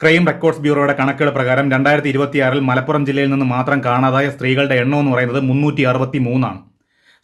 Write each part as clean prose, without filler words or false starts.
Crime records ബ്യൂറോയുടെ കണക്കുകൾ പ്രകാരം 2026 മലപ്പുറം ജില്ലയിൽ നിന്ന് മാത്രം കാണാതായ സ്ത്രീകളുടെ എണ്ണം എന്ന് പറയുന്നത് 363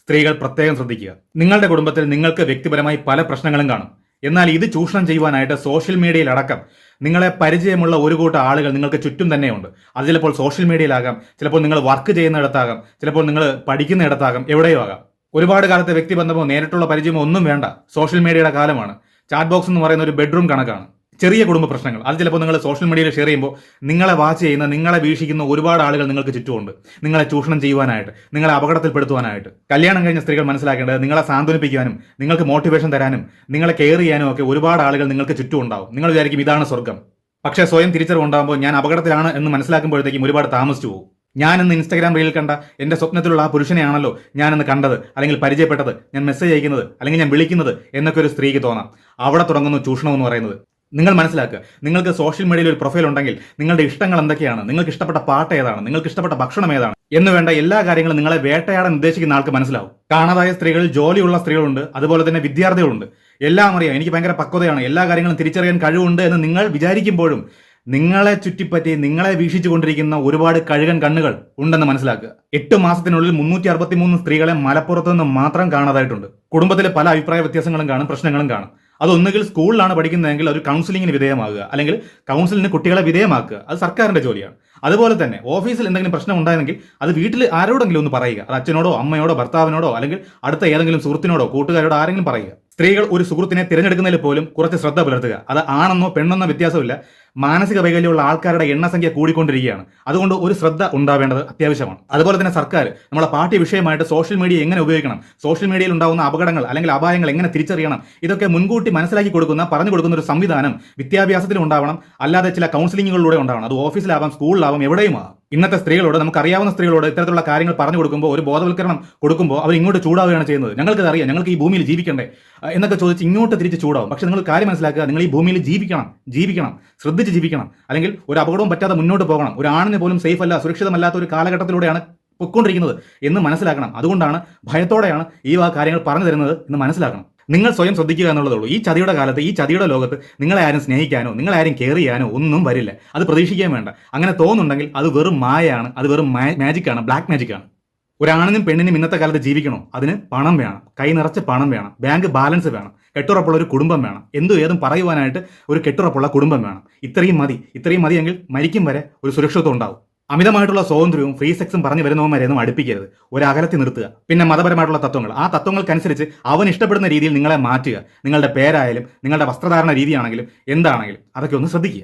സ്ത്രീകൾ പ്രത്യേകം ശ്രദ്ധിക്കുക. നിങ്ങളുടെ കുടുംബത്തിൽ നിങ്ങൾക്ക് വ്യക്തിപരമായി പല പ്രശ്നങ്ങളും കാണും. എന്നാൽ ഇത് ചൂഷണം ചെയ്യുവാനായിട്ട് സോഷ്യൽ മീഡിയയിലടക്കം നിങ്ങളെ പരിചയമുള്ള ഒരു കൂട്ടം ആളുകൾ നിങ്ങൾക്ക് ചുറ്റും തന്നെയുണ്ട്. അത് ചിലപ്പോൾ സോഷ്യൽ മീഡിയയിലാകാം, ചിലപ്പോൾ നിങ്ങൾ വർക്ക് ചെയ്യുന്നിടത്താകാം, ചിലപ്പോൾ നിങ്ങൾ പഠിക്കുന്നിടത്താകാം, എവിടെയോ ആകാം. ഒരുപാട് കാലത്തെ വ്യക്തിബന്ധമോ നേരിട്ടുള്ള പരിചയമോ ഒന്നും വേണ്ട. സോഷ്യൽ മീഡിയയുടെ കാലമാണ്. ചാറ്റ് ബോക്സ് എന്ന് പറയുന്ന ഒരു ബെഡ്റൂം കണക്കാണ്. ചെറിയ കുടുംബ പ്രശ്നങ്ങൾ അത് ചിലപ്പോൾ നിങ്ങൾ സോഷ്യൽ മീഡിയയിൽ ഷെയർ ചെയ്യുമ്പോൾ നിങ്ങളെ വാച്ച് ചെയ്യുന്ന, നിങ്ങളെ വീക്ഷിക്കുന്ന ഒരുപാട് ആളുകൾ നിങ്ങൾക്ക് ചുറ്റുമുണ്ട്. നിങ്ങളെ ചൂഷണം ചെയ്യുവാനായിട്ട്, നിങ്ങളെ അപകടത്തിൽപ്പെടുത്തുവാനായിട്ട്. കല്യാണം കഴിഞ്ഞ സ്ത്രീകൾ മനസ്സിലാക്കേണ്ടത്, നിങ്ങളെ സാന്ത്വനിപ്പിക്കാനും നിങ്ങൾക്ക് മോട്ടിവേഷൻ തരാനും നിങ്ങളെ കെയർ ചെയ്യാനും ഒക്കെ ഒരുപാട് ആളുകൾ നിങ്ങൾക്ക് ചുറ്റും ഉണ്ടാവും. നിങ്ങൾ വിചാരിക്കും ഇതാണ് സ്വർഗം. പക്ഷേ സ്വയം തിരിച്ചറിവുണ്ടാകുമ്പോൾ ഞാൻ അപകടത്തിലാണ് എന്ന് മനസ്സിലാക്കുമ്പോഴത്തേക്കും ഒരുപാട് താമസിച്ചു പോകും. ഞാനിന്ന് ഇൻസ്റ്റാഗ്രാം റീലിൽ കണ്ട എൻ്റെ സ്വപ്നത്തിലുള്ള ആ പുരുഷനെയാണല്ലോ ഞാനിന്ന് കണ്ടത്, അല്ലെങ്കിൽ പരിചയപ്പെട്ടത്, ഞാൻ മെസ്സേജ് അയക്കുന്നത്, അല്ലെങ്കിൽ ഞാൻ വിളിക്കുന്നത് എന്നൊക്കെ ഒരു സ്ത്രീക്ക് തോന്നാം. അവിടെ തുടങ്ങുന്നു ചൂഷണം എന്ന് പറയുന്നത്. നിങ്ങൾ മനസ്സിലാക്കുക, നിങ്ങൾക്ക് സോഷ്യൽ മീഡിയയിൽ ഒരു പ്രൊഫൈൽ ഉണ്ടെങ്കിൽ നിങ്ങളുടെ ഇഷ്ടങ്ങൾ എന്തൊക്കെയാണ്, നിങ്ങൾക്ക് ഇഷ്ടപ്പെട്ട പാട്ട് ഏതാണ്, നിങ്ങൾക്ക് ഇഷ്ടപ്പെട്ട ഭക്ഷണം ഏതാണ് എന്ന് വേണ്ട എല്ലാ കാര്യങ്ങളും നിങ്ങളെ വേട്ടയാടാൻ ഉദ്ദേശിക്കുന്ന ആൾക്ക് മനസ്സിലാവും. കാണാതായ സ്ത്രീകളിൽ ജോലിയുള്ള സ്ത്രീകളുണ്ട്, അതുപോലെ തന്നെ വിദ്യാർത്ഥികളുണ്ട്. എല്ലാം അറിയാം, എനിക്ക് ഭയങ്കര പക്വതയാണ്, എല്ലാ കാര്യങ്ങളും തിരിച്ചറിയാൻ കഴിവുണ്ട് എന്ന് നിങ്ങൾ വിചാരിക്കുമ്പോഴും നിങ്ങളെ ചുറ്റിപ്പറ്റി നിങ്ങളെ വീക്ഷിച്ചു കൊണ്ടിരിക്കുന്ന ഒരുപാട് കഴുകൻ കണ്ണുകൾ ഉണ്ടെന്ന് മനസ്സിലാക്കുക. 8 മാസത്തിനുള്ളിൽ 363 സ്ത്രീകളെ മലപ്പുറത്ത് നിന്ന് മാത്രം കാണാതായിട്ടുണ്ട്. കുടുംബത്തിലെ പല അഭിപ്രായ വ്യത്യാസങ്ങളും കാണും, പ്രശ്നങ്ങളും കാണും. അതൊന്നുകിൽ സ്കൂളിലാണ് പഠിക്കുന്നതെങ്കിൽ ഒരു കൗൺസിലിങ്ങിന് വിധേയമാകുക, അല്ലെങ്കിൽ കൗൺസിലിന് കുട്ടികളെ വിധേയമാക്കുക. അത് സർക്കാരിന്റെ ജോലിയാണ്. അതുപോലെ തന്നെ ഓഫീസിൽ എന്തെങ്കിലും പ്രശ്നം ഉണ്ടായെങ്കിൽ അത് വീട്ടിൽ ആരോടെങ്കിലും ഒന്ന് പറയുക. അത് അച്ഛനോടോ അമ്മയോടോ ഭർത്താവിനോടോ അല്ലെങ്കിൽ അടുത്ത ഏതെങ്കിലും സുഹൃത്തിനോടോ കൂട്ടുകാരോടോ ആരെങ്കിലും പറയുക. സ്ത്രീകൾ ഒരു സുഹൃത്തിനെ തിരഞ്ഞെടുക്കുന്നതിൽ പോലും കുറച്ച് ശ്രദ്ധ പുലർത്തുക. അത് ആണെന്നോ പെണ്ണെന്നോ വ്യത്യാസമില്ല. മാനസിക വൈകല്യമുള്ള ആൾക്കാരുടെ എണ്ണസംഖ്യ കൂടിക്കൊണ്ടിരിക്കുകയാണ്. അതുകൊണ്ട് ഒരു ശ്രദ്ധ ഉണ്ടാവേണ്ടത് അത്യാവശ്യമാണ്. അതുപോലെ തന്നെ സർക്കാർ നമ്മളെ പാഠ്യ വിഷയമായിട്ട് സോഷ്യൽ മീഡിയ എങ്ങനെ ഉപയോഗിക്കണം, സോഷ്യൽ മീഡിയയിൽ ഉണ്ടാകുന്ന അപകടങ്ങൾ അല്ലെങ്കിൽ അപായങ്ങൾ എങ്ങനെ തിരിച്ചറിയണം, ഇതൊക്കെ മുൻകൂട്ടി മനസ്സിലാക്കി പറഞ്ഞു കൊടുക്കുന്ന ഒരു സംവിധാനം വിദ്യാഭ്യാസത്തിൽ ഉണ്ടാവണം. അല്ലാതെ ചില കൗൺസിലിങ്ങുകളിലൂടെ ഉണ്ടാവണം. അത് ഓഫീസിലാവാം, സ്കൂളിലാവാം, എവിടെയും ആവാം. ഇന്നത്തെ സ്ത്രീകളോട്, നമുക്കറിയാവുന്ന സ്ത്രീകളോട് ഇത്തരത്തിലുള്ള കാര്യങ്ങൾ പറഞ്ഞു കൊടുക്കുമ്പോൾ, ഒരു ബോധവൽക്കരണം കൊടുക്കുമ്പോൾ അവർ ഇങ്ങോട്ട് ചൂടാവുകയാണ് ചെയ്യുന്നത്. ഞങ്ങൾക്ക് അറിയാം, ഞങ്ങൾക്ക് ഈ ഭൂമിയിൽ ജീവിക്കണ്ടേ എന്നൊക്കെ ചോദിച്ച് ഇങ്ങോട്ട് തിരിച്ച് ചൂടാവും. പക്ഷെ നിങ്ങൾ കാര്യം മനസ്സിലാക്കുക, നിങ്ങൾ ഈ ഭൂമിയിൽ ജീവിക്കണം, ശ്രദ്ധിച്ച് ജീവിക്കണം. അല്ലെങ്കിൽ ഒരു അപകടവും പറ്റാതെ മുന്നോട്ട് പോകണം. ഒരു ആണിന് പോലും സേഫ് അല്ല, സുരക്ഷിതമല്ലാത്ത ഒരു കാലഘട്ടത്തിലൂടെയാണ് പൊയ്ക്കൊണ്ടിരിക്കുന്നത് എന്ന് മനസ്സിലാക്കണം. അതുകൊണ്ടാണ് ഭയത്തോടെയാണ് ഈ കാര്യങ്ങൾ പറഞ്ഞു തരുന്നത് എന്ന് മനസ്സിലാക്കണം. നിങ്ങൾ സ്വയം ശ്രദ്ധിക്കുക എന്നുള്ളതുള്ളൂ. ഈ ചതിയുടെ കാലത്ത്, ഈ ചതിയുടെ ലോകത്ത് നിങ്ങളെ ആരും സ്നേഹിക്കാനോ നിങ്ങളെ ആരും കെയർ ചെയ്യാനോ ഒന്നും വരില്ല. അത് പ്രതീക്ഷിക്കാൻ വേണ്ട. അങ്ങനെ തോന്നുന്നുണ്ടെങ്കിൽ അത് വെറും മായയാണ്, അത് വെറും മാജിക്കാണ്, ബ്ലാക്ക് മാജിക്കാണ്. ഒരാണിനും പെണ്ണിനും ഇന്നത്തെ കാലത്ത് ജീവിക്കണോ, അതിന് പണം വേണം, കൈ നിറച്ച് പണം വേണം, ബാങ്ക് ബാലൻസ് വേണം, കെട്ടുറപ്പുള്ള ഒരു കുടുംബം വേണം, ഏതും പറയുവാനായിട്ട് ഒരു കെട്ടുറപ്പുള്ള കുടുംബം വേണം. ഇത്രയും മതിയെങ്കിൽ മരിക്കും വരെ ഒരു സുരക്ഷിതത്വം ഉണ്ടാവും. അമിതമായിട്ടുള്ള സ്വാതന്ത്ര്യവും ഫ്രീ സെക്സും പറഞ്ഞു വരുന്നവന്മാരെയൊന്നും അടുപ്പിക്കരുത്. ഒരു അകലത്തിൽ നിർത്തുക. പിന്നെ മതപരമായിട്ടുള്ള തത്വങ്ങൾ, ആ തത്വങ്ങൾക്കനുസരിച്ച് അവൻ ഇഷ്ടപ്പെടുന്ന രീതിയിൽ നിങ്ങളെ മാറ്റുക. നിങ്ങളുടെ പേരായാലും നിങ്ങളുടെ വസ്ത്രധാരണ രീതിയാണെങ്കിലും എന്താണെങ്കിലും അതൊക്കെ ഒന്ന് ശ്രദ്ധിക്കുക.